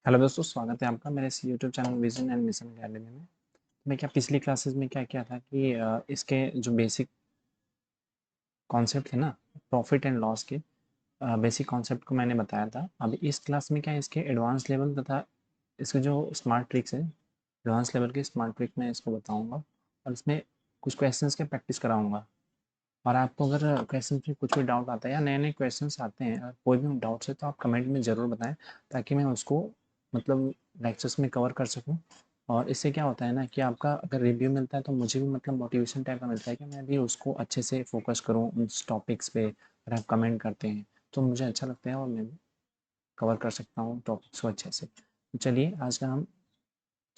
Hello दोस्तों, स्वागत है आपका मेरे इस YouTube channel vision and mission academy में। मैं क्या पिछली क्लासेस में क्या किया था कि इसके जो बेसिक कॉन्सेप्ट थे ना, प्रॉफिट एंड लॉस के बेसिक कॉन्सेप्ट को मैंने बताया था। अभी इस क्लास में क्या इसके एडवांस लेवल तथा इसके जो स्मार्ट ट्रिक्स है, एडवांस लेवल के स्मार्ट ट्रिक मैं इसको बताऊंगा और इसमें कुछ क्वेश्चंस के प्रैक्टिस कराऊंगा। और आपको अगर क्वेश्चन में कुछ भी डाउट आता है या नए नए क्वेश्चंस आते हैं, अगर कोई भी डाउट्स है तो आप कमेंट में ज़रूर बताएं, ताकि मैं उसको मतलब लेक्चर्स में कवर कर सकूं। और इससे क्या होता है ना कि आपका अगर रिव्यू मिलता है तो मुझे भी मतलब मोटिवेशन टाइप का मिलता है कि मैं भी उसको अच्छे से फोकस करूं उस टॉपिक्स पे। अगर आप कमेंट करते हैं तो मुझे अच्छा लगता है और मैं भी कवर कर सकता हूँ टॉपिक्स को अच्छे से। तो चलिए आज का हम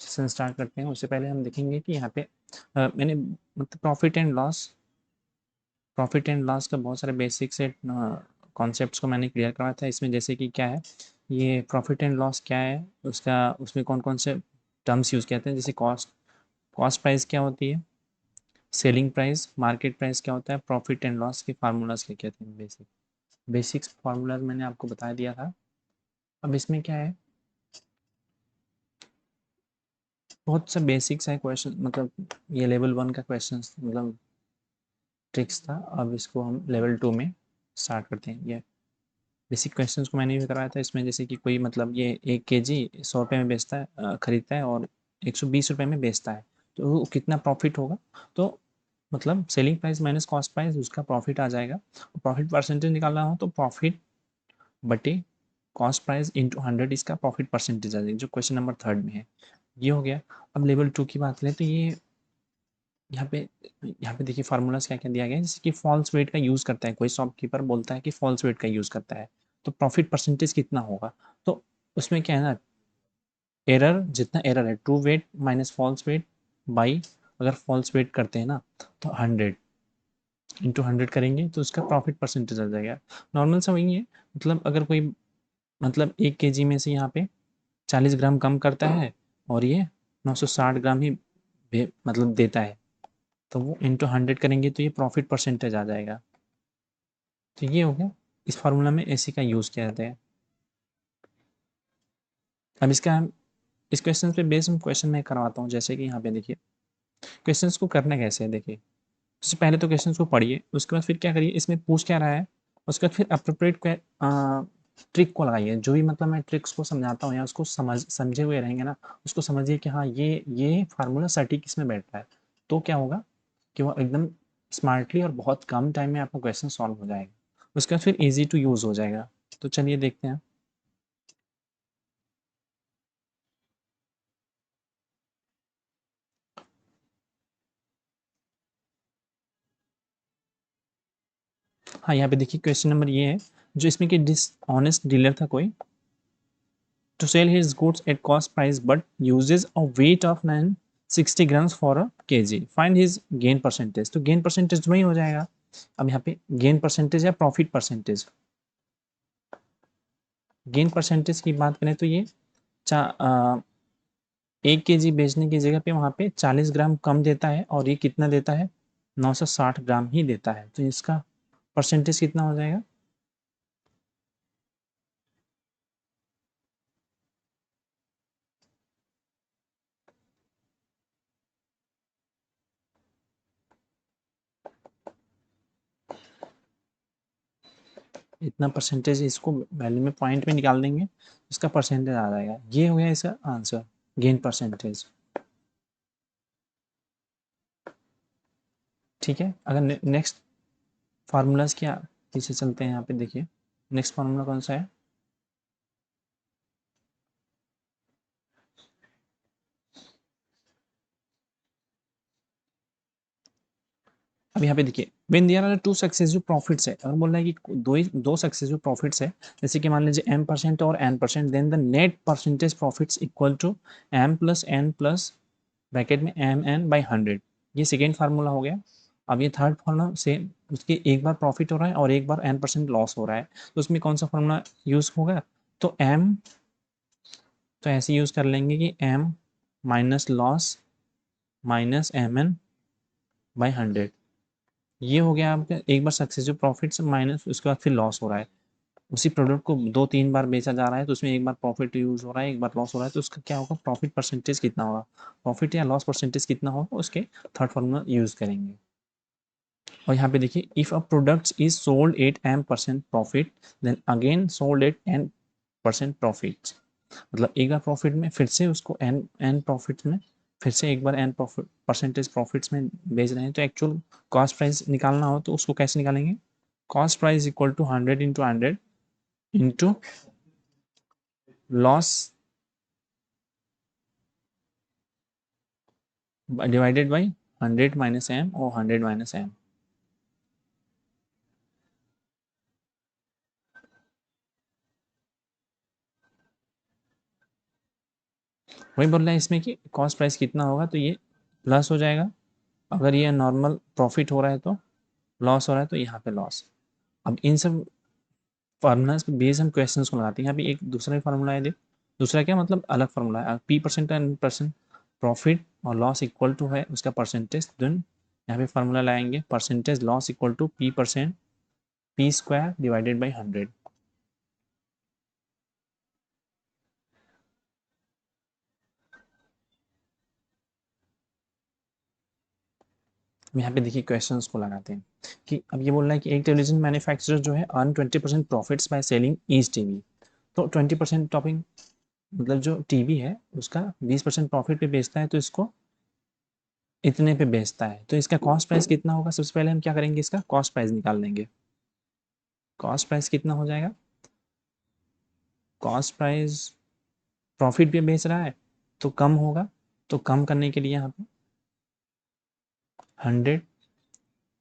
सेशन स्टार्ट करते हैं। उससे पहले हम देखेंगे कि यहाँ पे मैंने मतलब प्रॉफिट एंड लॉस का बहुत सारे बेसिक से कॉन्सेप्ट्स को मैंने क्लियर कराया था इसमें। जैसे कि क्या है ये प्रॉफिट एंड लॉस, क्या है उसका, उसमें कौन कौन से टर्म्स यूज़ किए हैं। जैसे कॉस्ट कॉस्ट प्राइस क्या होती है, सेलिंग प्राइस, मार्केट प्राइस क्या होता है, प्रॉफिट एंड लॉस के फार्मूलाज क्या कहते हैं। बेसिक्स फार्मूलाज मैंने आपको बता दिया था। अब इसमें क्या है, बहुत सा बेसिक्स है क्वेश्चन, मतलब ये लेवल 1 का क्वेश्चन मतलब ट्रिक्स था। अब इसको हम लेवल 2 में स्टार्ट करते हैं। ये बेसिक क्वेश्चंस को मैंने भी करवाया था इसमें। जैसे कि कोई मतलब ये 1 kg 100 रुपये में बेचता है, खरीदता है और 120 रुपये में बेचता है, तो वो कितना प्रॉफिट होगा। तो मतलब selling price minus cost price, उसका प्रॉफिट आ जाएगा। प्रॉफिट परसेंटेज निकालना हो तो प्रॉफिट बटे कॉस्ट प्राइस इंटू 100, इसका प्रॉफिट परसेंटेज आ जाएगा, जो क्वेश्चन नंबर 3 में है। ये हो गया। अब लेवल 2 की बात करें तो ये यहाँ पे देखिए फार्मूलाज क्या क्या दिया गया है। जैसे कि फॉल्स वेट का यूज़ करता है, कोई शॉपकीपर बोलता है कि फॉल्स वेट का यूज़ करता है, तो प्रॉफिट परसेंटेज कितना होगा। तो उसमें क्या है ना, एरर, जितना एरर है true weight minus false weight by, अगर फॉल्स वेट करते हैं ना तो 100 इंटू 100 करेंगे तो उसका प्रॉफिट परसेंटेज आ जाएगा। नॉर्मल सा वही है। मतलब अगर कोई मतलब 1 kg में से यहाँ पे 40 ग्राम कम करता है और ये 960 ग्राम ही मतलब देता है, तो वो इंटू 100 करेंगे तो ये प्रॉफिट परसेंटेज आ जाएगा। तो ये हो गया। इस फार्मूला में एसी का यूज़ किया जाता है। अब इसका हम इस क्वेश्चन पे बेस हम क्वेश्चन में करवाता हूँ। जैसे कि यहाँ पे देखिए क्वेश्चंस को करना कैसे है। देखिए सबसे पहले तो क्वेश्चंस को पढ़िए, उसके बाद फिर क्या करिए, इसमें पूछ क्या रहा है, उसके बाद फिर अप्रोप्रिएट ट्रिक को लगाइए। जो भी मतलब मैं ट्रिक्स को समझाता हूँ या उसको समझे हुए रहेंगे ना, उसको समझिए कि हाँ ये फार्मूला सटीक इसमें बैठ रहा है। तो क्या होगा कि वो एकदम स्मार्टली और बहुत कम टाइम में आपका क्वेश्चन सॉल्व हो जाएगा। उसके बाद फिर ईजी टू यूज़ हो जाएगा। तो चलिए देखते हैं। हाँ, यहाँ पे देखिए क्वेश्चन नंबर ये है, जो इसमें कि डिसऑनेस्ट डीलर था कोई, to sell his goods at cost price but uses a weight of 960 grams for a kg. Find his gain percentage. तो गेन परसेंटेज वही हो जाएगा। अब यहाँ पे गेन परसेंटेज या प्रॉफिट परसेंटेज, गेन परसेंटेज की बात करें तो ये 1 kg बेचने की जगह पे वहाँ पे 40 ग्राम कम देता है और ये कितना देता है, 960 ग्राम ही देता है। तो इसका परसेंटेज कितना हो जाएगा, इतना परसेंटेज, इसको वैल्यू में पॉइंट में निकाल देंगे, इसका परसेंटेज आ जाएगा। ये हो गया इसका आंसर, गेन परसेंटेज। ठीक है। अगर नेक्स्ट फार्मूलाज क्या पीछे चलते हैं, यहाँ पे देखिए नेक्स्ट फार्मूला कौन सा है। अब यहाँ पे देखिए when there are two successive profits है, अगर बोल रहा है कि दो सक्सेसिव प्रॉफिट्स है, जैसे कि मान लीजिए m% और n%, then the net percentage profits equal to m plus n plus bracket में mn/100। ये सेकेंड फार्मूला हो गया। अब ये थर्ड फार्मूला से उसके एक बार प्रॉफिट हो रहा है और एक बार n% लॉस हो रहा है, तो उसमें कौन सा फार्मूला यूज होगा। तो m, तो ऐसे यूज कर लेंगे कि m minus loss minus mn/100। ये हो गया आपका एक बार सक्सेसिव प्रॉफिट से माइनस, उसके बाद फिर लॉस हो रहा है। उसी प्रोडक्ट को 2-3 बार बेचा जा रहा है तो उसमें एक बार प्रॉफिट यूज़ हो रहा है, एक बार लॉस हो रहा है, तो उसका क्या होगा, प्रॉफिट परसेंटेज कितना होगा, प्रॉफिट या लॉस परसेंटेज कितना होगा, उसके थर्ड फॉर्मूला यूज़ करेंगे। और यहाँ पे देखिए, if a product is sold at m% profit then again sold at n% profit, मतलब एक बार प्रॉफिट में फिर से उसको एन प्रॉफिट में फिर से एक बार एन प्रॉफिट परसेंटेज प्रॉफिट्स में बेच रहे हैं, तो एक्चुअल कॉस्ट प्राइस निकालना हो तो उसको कैसे निकालेंगे, cost price equal to 100 into loss divided by 100 minus M और 100 माइनस एम। वही बोल रहा है इसमें कि कॉस्ट प्राइस कितना होगा, तो ये प्लस हो जाएगा, अगर ये नॉर्मल प्रॉफिट हो रहा है तो लॉस हो रहा है तो यहाँ पे लॉस। अब इन सब फार्मूलाज पे बेस हम क्वेश्चन को लगाते हैं। यहाँ पे एक दूसरा फार्मूला है, दूसरा क्या मतलब अलग फार्मूला है, P percent and percent profit और लॉस इक्वल टू है उसका परसेंटेज, देन यहाँ पे फार्मूला लगाएंगे percentage loss equal to P percent P square divided by 100। यहाँ पे देखिए क्वेश्चंस को लगाते हैं कि अब ये बोल रहा है कि एक टेलीविजन मैन्युफैक्चरर जो है earn 20% profits by selling each TV, तो 20% टॉपिंग मतलब जो टीवी है उसका 20% प्रॉफिट पे बेचता है, तो इसको इतने पे बेचता है, तो इसका कॉस्ट प्राइस कितना होगा, सबसे पहले हम क्या करेंगे, इसका कॉस्ट प्राइस निकाल लेंगे। कॉस्ट प्राइस कितना हो जाएगा, कॉस्ट प्राइस प्रॉफिट पे बेच रहा है तो कम होगा, तो कम करने के लिए यहाँ पे 100,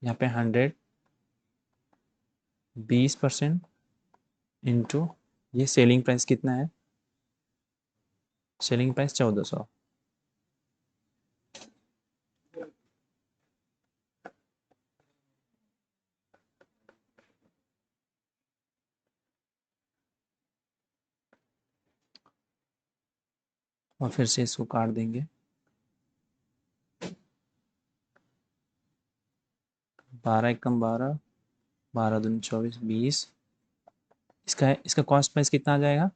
यहाँ पे 100 20% इंटू ये सेलिंग प्राइस कितना है, सेलिंग प्राइस 1400, और फिर से इसको काट देंगे, 12 एकम 12, 12 दूनी 24 20, इसका कॉस्ट प्राइस कितना आ जाएगा,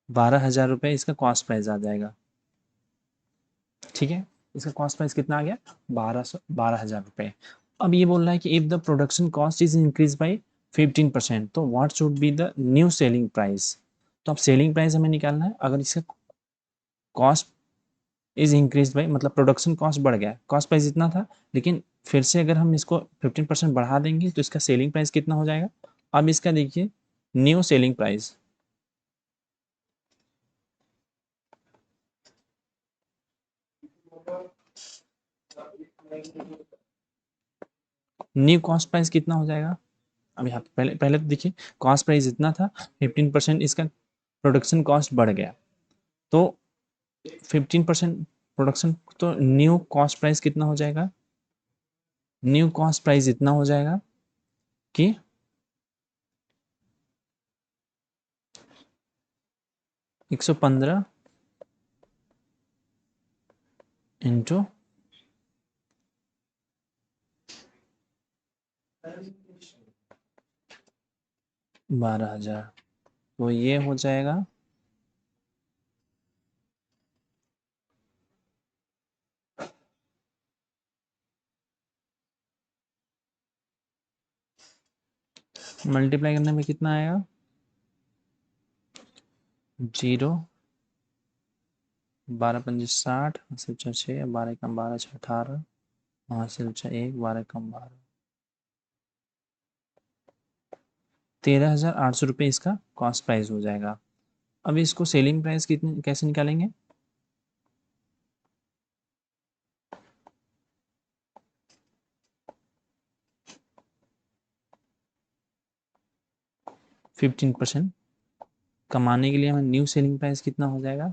12,000 रुपये इसका कॉस्ट प्राइस आ जाएगा। ठीक है, इसका कॉस्ट प्राइस कितना आ गया, 12,000 रुपये। अब ये बोल रहा है कि if the production cost is increase by 15%, तो what should be the new selling price, तो अब सेलिंग प्राइस हमें निकालना है, अगर इसका कॉस्ट इज इंक्रीज बाई मतलब प्रोडक्शन कॉस्ट बढ़ गया, कॉस्ट प्राइस इतना था, लेकिन फिर से अगर हम इसको 15% बढ़ा देंगे तो इसका सेलिंग प्राइस कितना हो जाएगा। अब इसका देखिए new selling price, new cost price कितना हो जाएगा। अब यहाँ पे पहले पहले तो देखिए कॉस्ट प्राइस इतना था, 15% इसका प्रोडक्शन कॉस्ट बढ़ गया, तो 15% प्रोडक्शन, तो न्यू कॉस्ट प्राइस कितना हो जाएगा, न्यू कॉस्ट प्राइस इतना हो जाएगा कि 115 इंटू 12,000, तो ये हो जाएगा मल्टीप्लाई करने में कितना आएगा, 0, 12 पंजे 60, हासिल 6, 12 कम 12 6 18, हासिल 1, 12 कम 12, 13,800 रुपये इसका कॉस्ट प्राइस हो जाएगा। अब इसको सेलिंग प्राइस कितनी कैसे निकालेंगे, 15% कमाने के लिए हमें न्यू सेलिंग प्राइस कितना हो जाएगा,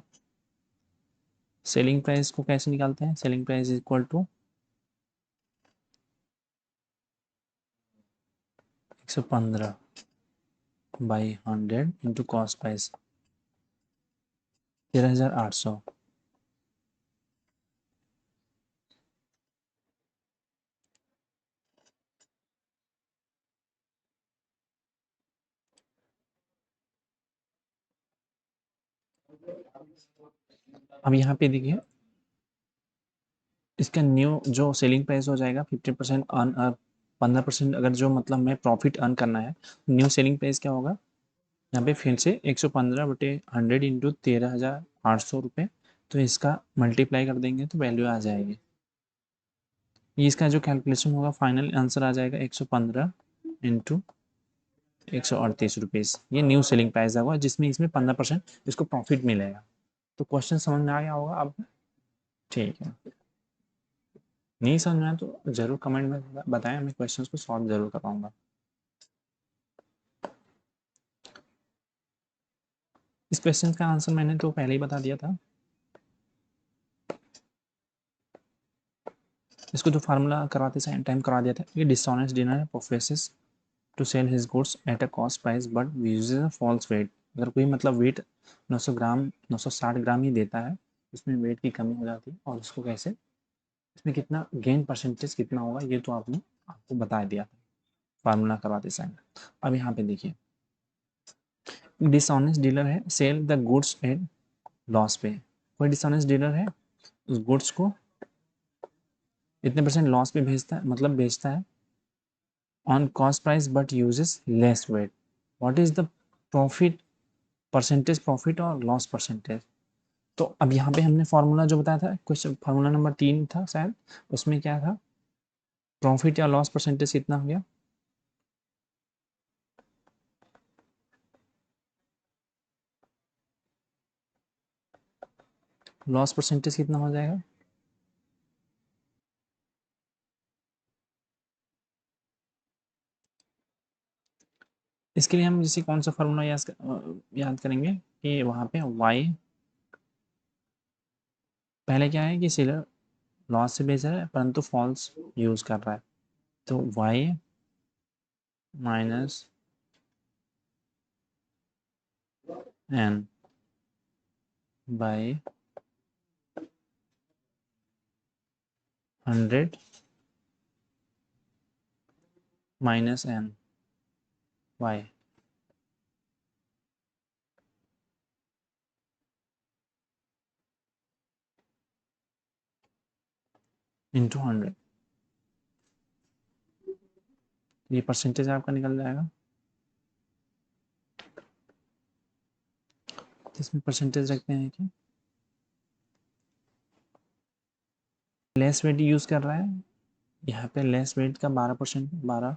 सेलिंग प्राइस को कैसे निकालते हैं, selling price equal to 115 by 100 into cost price 13,800, अब यहाँ पे देखिए इसका न्यू जो सेलिंग प्राइस हो जाएगा 50% अर्न 15% अगर जो मतलब मैं प्रॉफिट अर्न करना है, न्यू सेलिंग प्राइस क्या होगा यहाँ पे फिर से 115/100 इंटू 13,800 रुपये, तो इसका मल्टीप्लाई कर देंगे तो वैल्यू आ जाएगी। ये इसका जो कैलकुलेशन होगा फाइनल आंसर आ जाएगा 115 इंटू 138 रुपीज़। ये न्यू सेलिंग प्राइस होगा जिसमें इसमें 15% इसको प्रॉफिट मिलेगा। तो क्वेश्चन समझ में आ गया होगा आपको? ठीक है, नहीं समझ में आया तो ज़रूर कमेंट में बताएं, मैं क्वेश्चन को सॉल्व ज़रूर करवाऊँगा। इस क्वेश्चन का आंसर मैंने तो पहले ही बता दिया था। इसको जो फार्मूला कराते सेम टाइम करा दिया था। ये dishonest dealer professes to sell his goods at a cost price but uses a false weight. अगर कोई मतलब वेट 900 ग्राम 960 ग्राम ही देता है, उसमें वेट की कमी हो जाती है, और उसको कैसे इसमें कितना गेन परसेंटेज कितना होगा ये तो आपने आपको बता दिया था फार्मूला करवाते टाइम। अब यहाँ पे देखिए डिसऑनेस्ट डीलर है sell the goods at loss पे। कोई डिसऑनेस्ट डीलर है उस गुड्स को इतने परसेंट लॉस पे भेजता है, मतलब बेचता है on cost price but uses less weight. What is the profit percentage, profit और लॉस परसेंटेज। तो अब यहाँ पे हमने फार्मूला जो बताया था क्वेश्चन फार्मूला नंबर 3 था शायद, उसमें क्या था प्रॉफिट या लॉस परसेंटेज कितना हो गया, लॉस परसेंटेज कितना हो जाएगा। इसके लिए हम जैसे कौन सा फार्मूला याद करेंगे कि वहाँ पे y पहले क्या है कि सेलर लॉस से बेच रहा है परंतु फॉल्स यूज कर रहा है, तो y minus n by 100 minus n y into 100। ये परसेंटेज आपका निकल जाएगा। तो इसमें परसेंटेज रखते हैं कि लेस वेट यूज़ कर रहा है, यहाँ पे लेस वेट का 12%,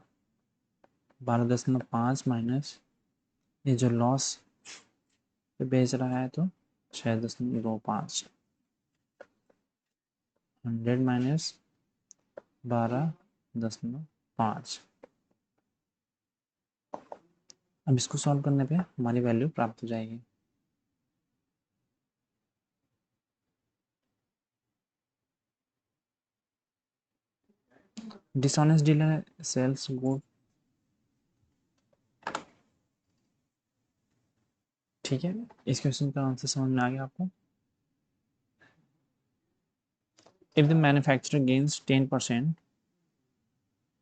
12.5 माइनस ये जो लॉस पे बेच रहा है तो 6.25, 100 माइनस 12.5। अब इसको सॉल्व करने पे हमारी वैल्यू प्राप्त हो जाएगी। डिसऑनेस्ट डीलर सेल्स गुड, ठीक है। इस क्वेश्चन का आंसर समझ में आ गया आपको। If the manufacturer gains 10%,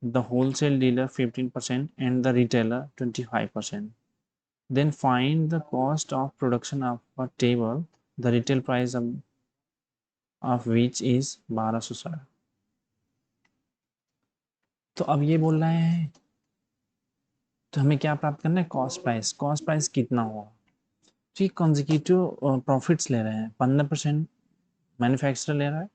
the wholesale dealer 15% and the retailer 25%, then find the cost of production of a table, the retail price of which is 1260। तो अब ये बोल रहे हैं तो हमें क्या प्राप्त करना है, कॉस्ट प्राइस। कॉस्ट प्राइस कितना होगा, ठीक कॉन्जिक्यूटिव प्रॉफिट्स ले रहे हैं 15% मैन्युफैक्चरर ले रहा है,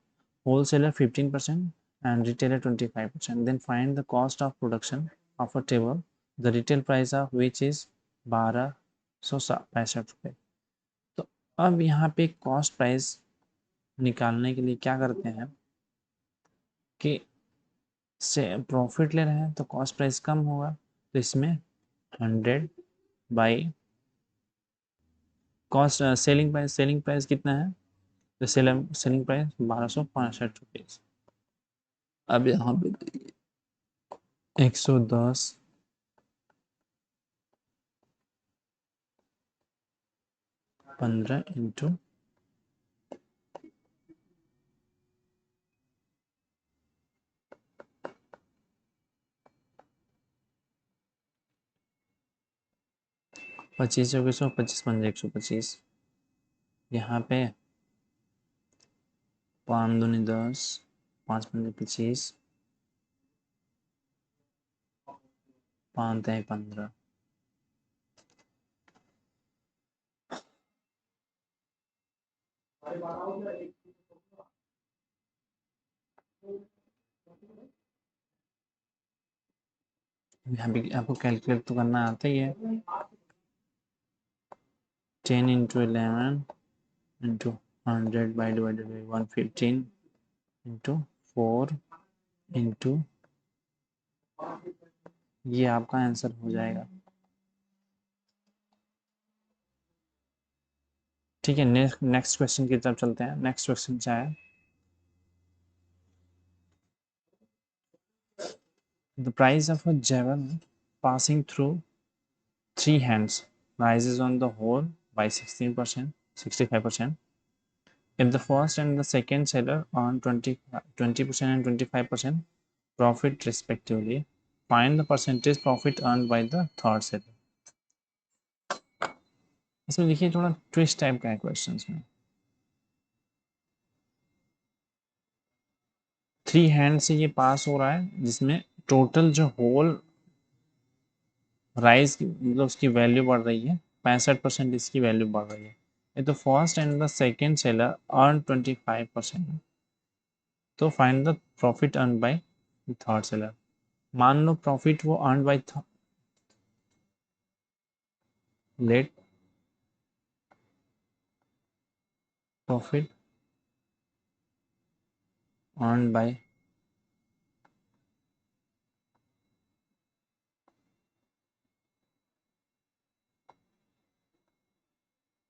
wholesaler 15% and retailer 25%, then find the cost of production of a table, the retail price of which is 1265 रुपये। तो अब यहाँ पे कॉस्ट प्राइस निकालने के लिए क्या करते हैं कि से प्रॉफिट ले रहे हैं तो कॉस्ट प्राइस कम होगा, तो इसमें 100 बाई कॉस्ट सेलिंग प्राइस कितना है, तो सेलिंग प्राइस 1265 रुपीज़। अब यहाँ पे 110 15 इंटू 25 25 15 125, यहाँ पे 5 दूनी 10, 5 पंजे 25, 5 तिहाई 15। यहाँ पे आपको कैलकुलेट तो करना आता ही है। 10 into 11 into 100 by divided by 115 into 4 into, ये आपका आंसर हो जाएगा। ठीक है, नेक्स्ट क्वेश्चन की तरफ चलते हैं। नेक्स्ट क्वेश्चन क्या है? The price of a jewel passing through 3 hands rises on the whole by 16%, 65%. If the first and the second seller earn 20% and 25% profit respectively, find the percentage profit earned by the third seller. इसमें देखिए थोड़ा twist type का है question में। 3 hand से ये पास हो रहा है, जिसमें टोटल जो होल राइज मतलब उसकी वैल्यू बढ़ रही है, 65% इसकी वैल्यू बढ़ रही है। तो first and the second seller earn 25%, तो find the profit earn by the third seller. मान लो प्रॉफिट वो earn by let profit earn by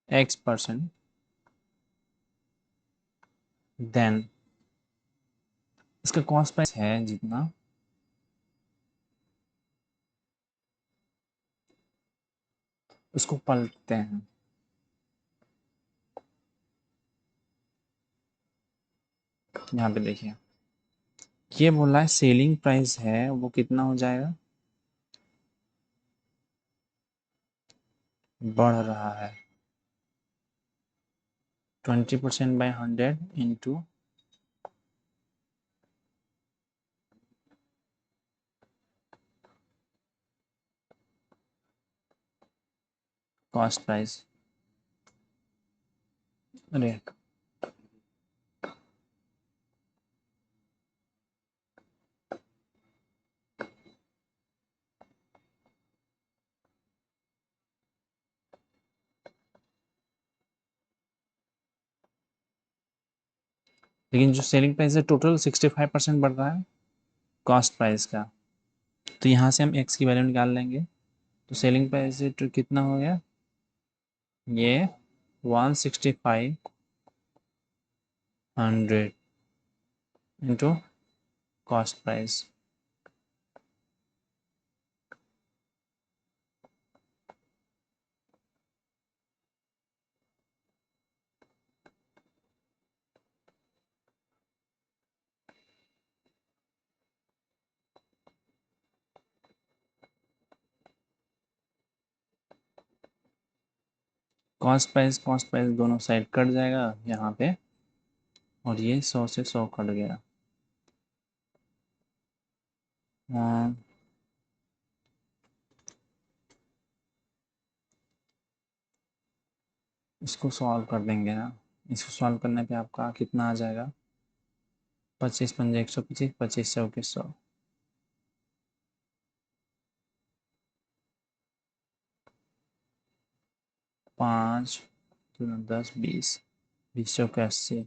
X%, then इसका कॉस्ट प्राइस है जितना, उसको पलटते हैं। यहाँ पे देखिए ये बोला है सेलिंग प्राइस है वो कितना हो जाएगा, बढ़ रहा है 20% by 100 into cost price rate. लेकिन जो सेलिंग प्राइस है टोटल 65% बढ़ रहा है कॉस्ट प्राइस का, तो यहाँ से हम एक्स की वैल्यू निकाल लेंगे। तो सेलिंग प्राइस तो कितना हो गया, ये 165 100 into cost price. Cost price दोनों साइड कट जाएगा यहाँ पे, और ये 100 से 100 कट गया। इसको सॉल्व कर देंगे ना, इसको सॉल्व करने पे आपका कितना आ जाएगा, 25 पंजे 125, 25 चौके 100, 5 10 20, 20 चौके 80,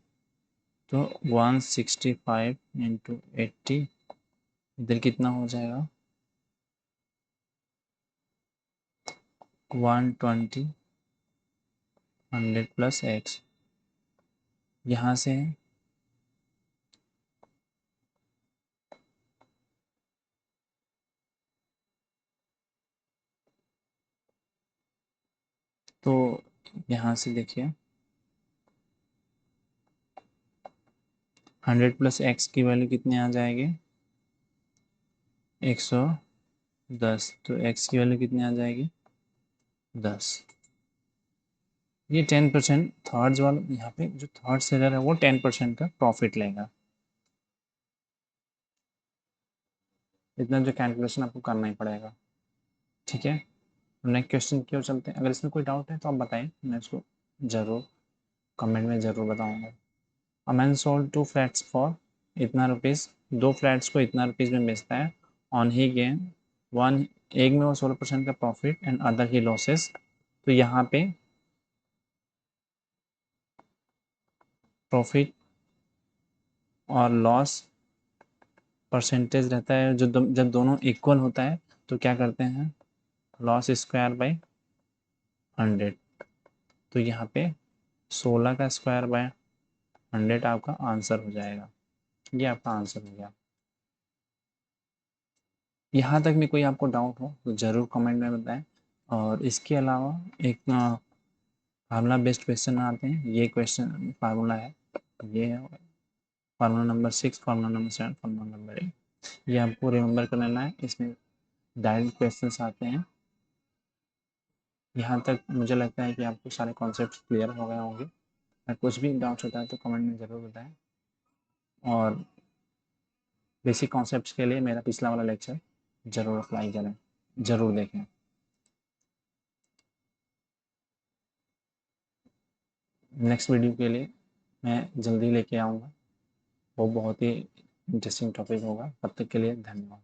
तो 165 इंटू 80, इधर कितना हो जाएगा 120, 100 प्लस एक्स। यहाँ से तो यहाँ से देखिए 100 प्लस एक्स की वैल्यू कितनी आ जाएगी 110, तो एक्स की वैल्यू कितनी आ जाएगी 10। ये 10% थर्ड्स वाला, यहाँ पे जो थर्ड सेलर है वो 10% का प्रॉफिट लेगा। इतना जो कैलकुलेशन आपको करना ही पड़ेगा, ठीक है। नेक्स्ट क्वेश्चन की ओर चलते हैं। अगर इसमें कोई डाउट है तो आप बताएं, मैं इसको ज़रूर कमेंट में ज़रूर बताऊंगा। A man sold 2 flats for इतना रुपीज़, 2 फ्लैट्स को इतना रुपीज़ में बेचता है। ऑन ही गेन वन, एक में वो 16% का profit and other he losses. तो यहाँ पे प्रॉफिट और लॉस परसेंटेज रहता है, जब दोनों इक्वल होता है तो क्या करते हैं, लॉस स्क्वायर बाय 100। तो यहाँ पे 16 का स्क्वायर बाय 100 आपका आंसर हो जाएगा। ये आपका आंसर हो गया। यहाँ तक में कोई आपको डाउट हो तो ज़रूर कमेंट में बताएं। और इसके अलावा एक फार्मूला बेस्ड क्वेश्चन आते हैं। ये क्वेश्चन फार्मूला है, ये formula number 6, formula number 7, formula number 8, ये आपको रिमेंबर कर लेना है। इसमें डायरेक्ट क्वेश्चंस आते हैं। यहाँ तक मुझे लगता है कि आपको सारे कॉन्सेप्ट क्लियर हो गए होंगे। अगर कुछ भी डाउट्स होता है तो कमेंट में ज़रूर बताएं। और बेसिक कॉन्सेप्ट्स के लिए मेरा पिछला वाला लेक्चर ज़रूर अप्लाई करें, ज़रूर देखें। नेक्स्ट वीडियो के लिए मैं जल्दी लेके आऊँगा, वो बहुत ही इंटरेस्टिंग टॉपिक होगा। तब तक के लिए धन्यवाद।